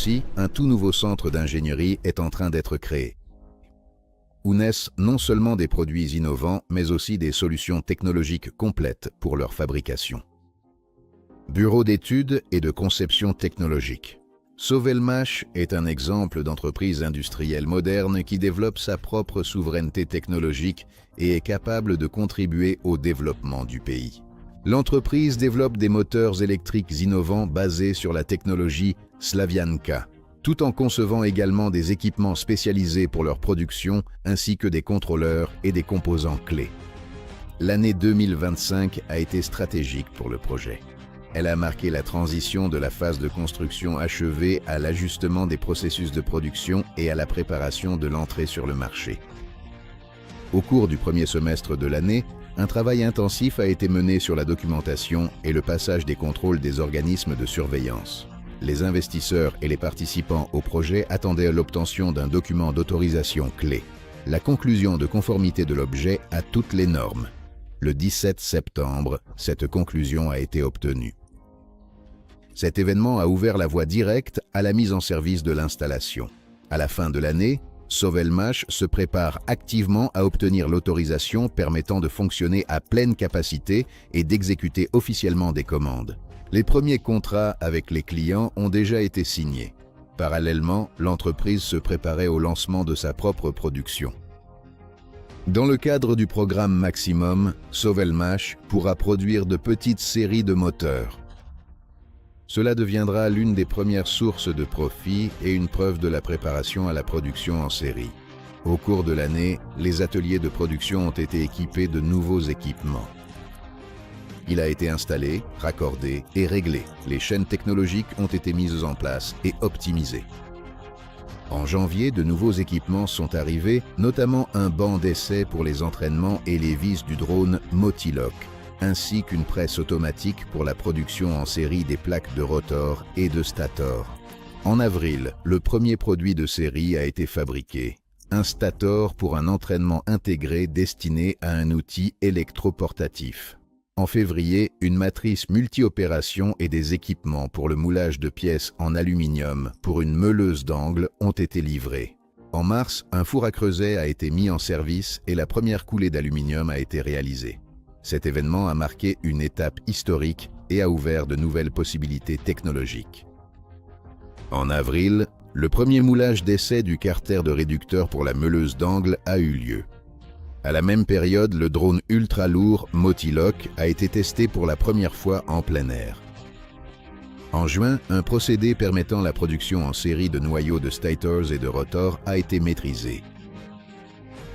Russie, un tout nouveau centre d'ingénierie est en train d'être créé, où naissent non seulement des produits innovants, mais aussi des solutions technologiques complètes pour leur fabrication. Bureau d'études et de conception technologique. Sovelmash est un exemple d'entreprise industrielle moderne qui développe sa propre souveraineté technologique et est capable de contribuer au développement du pays. L'entreprise développe des moteurs électriques innovants basés sur la technologie Slavianka, tout en concevant également des équipements spécialisés pour leur production ainsi que des contrôleurs et des composants clés. L'année 2025 a été stratégique pour le projet. Elle a marqué la transition de la phase de construction achevée à l'ajustement des processus de production et à la préparation de l'entrée sur le marché. Au cours du premier semestre de l'année, un travail intensif a été mené sur la documentation et le passage des contrôles des organismes de surveillance. Les investisseurs et les participants au projet attendaient l'obtention d'un document d'autorisation clé, la conclusion de conformité de l'objet à toutes les normes. Le 17 septembre, cette conclusion a été obtenue. Cet événement a ouvert la voie directe à la mise en service de l'installation. À la fin de l'année, Sovelmash se prépare activement à obtenir l'autorisation permettant de fonctionner à pleine capacité et d'exécuter officiellement des commandes. Les premiers contrats avec les clients ont déjà été signés. Parallèlement, l'entreprise se préparait au lancement de sa propre production. Dans le cadre du programme Maximum, Sovelmash pourra produire de petites séries de moteurs. Cela deviendra l'une des premières sources de profit et une preuve de la préparation à la production en série. Au cours de l'année, les ateliers de production ont été équipés de nouveaux équipements. Il a été installé, raccordé et réglé. Les chaînes technologiques ont été mises en place et optimisées. En janvier, de nouveaux équipements sont arrivés, notamment un banc d'essai pour les entraînements et les vis du drone Motiloc, ainsi qu'une presse automatique pour la production en série des plaques de rotor et de stator. En avril, le premier produit de série a été fabriqué, un stator pour un entraînement intégré destiné à un outil électroportatif. En février, une matrice multi-opération et des équipements pour le moulage de pièces en aluminium pour une meuleuse d'angle ont été livrés. En mars, un four à creuset a été mis en service et la première coulée d'aluminium a été réalisée. Cet événement a marqué une étape historique et a ouvert de nouvelles possibilités technologiques. En avril, le premier moulage d'essai du carter de réducteur pour la meuleuse d'angle a eu lieu. À la même période, le drone ultra-lourd Motiloc a été testé pour la première fois en plein air. En juin, un procédé permettant la production en série de noyaux de stators et de rotors a été maîtrisé.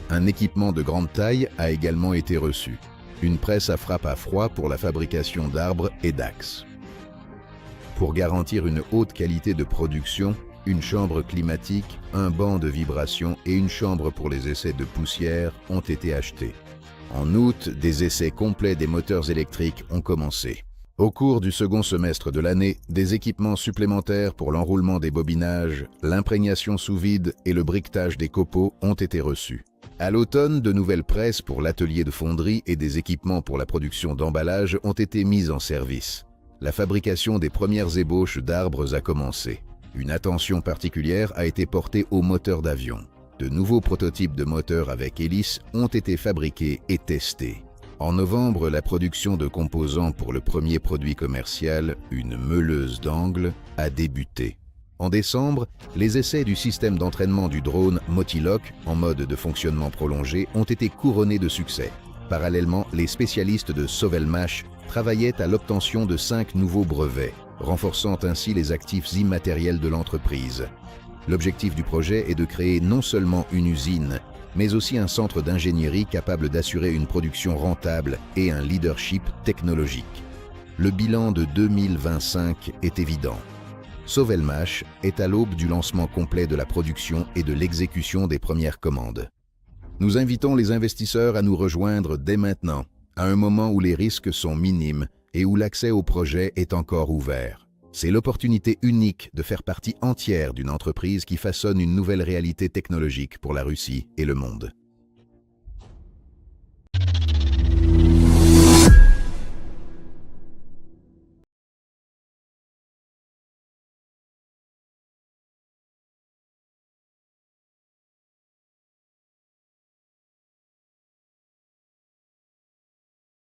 Un équipement de grande taille a également été reçu. Une presse à frappe à froid pour la fabrication d'arbres et d'axes. Pour garantir une haute qualité de production, une chambre climatique, un banc de vibration et une chambre pour les essais de poussière ont été achetés. En août, des essais complets des moteurs électriques ont commencé. Au cours du second semestre de l'année, des équipements supplémentaires pour l'enroulement des bobinages, l'imprégnation sous vide et le briquetage des copeaux ont été reçus. À l'automne, de nouvelles presses pour l'atelier de fonderie et des équipements pour la production d'emballage ont été mises en service. La fabrication des premières ébauches d'arbres a commencé. Une attention particulière a été portée aux moteurs d'avion. De nouveaux prototypes de moteurs avec hélice ont été fabriqués et testés. En novembre, la production de composants pour le premier produit commercial, une meuleuse d'angle, a débuté. En décembre, les essais du système d'entraînement du drone Motiloc, en mode de fonctionnement prolongé, ont été couronnés de succès. Parallèlement, les spécialistes de Sovelmash travaillaient à l'obtention de 5 nouveaux brevets, renforçant ainsi les actifs immatériels de l'entreprise. L'objectif du projet est de créer non seulement une usine, mais aussi un centre d'ingénierie capable d'assurer une production rentable et un leadership technologique. Le bilan de 2025 est évident. Sovelmash est à l'aube du lancement complet de la production et de l'exécution des premières commandes. Nous invitons les investisseurs à nous rejoindre dès maintenant, à un moment où les risques sont minimes et où l'accès au projet est encore ouvert. C'est l'opportunité unique de faire partie entière d'une entreprise qui façonne une nouvelle réalité technologique pour la Russie et le monde.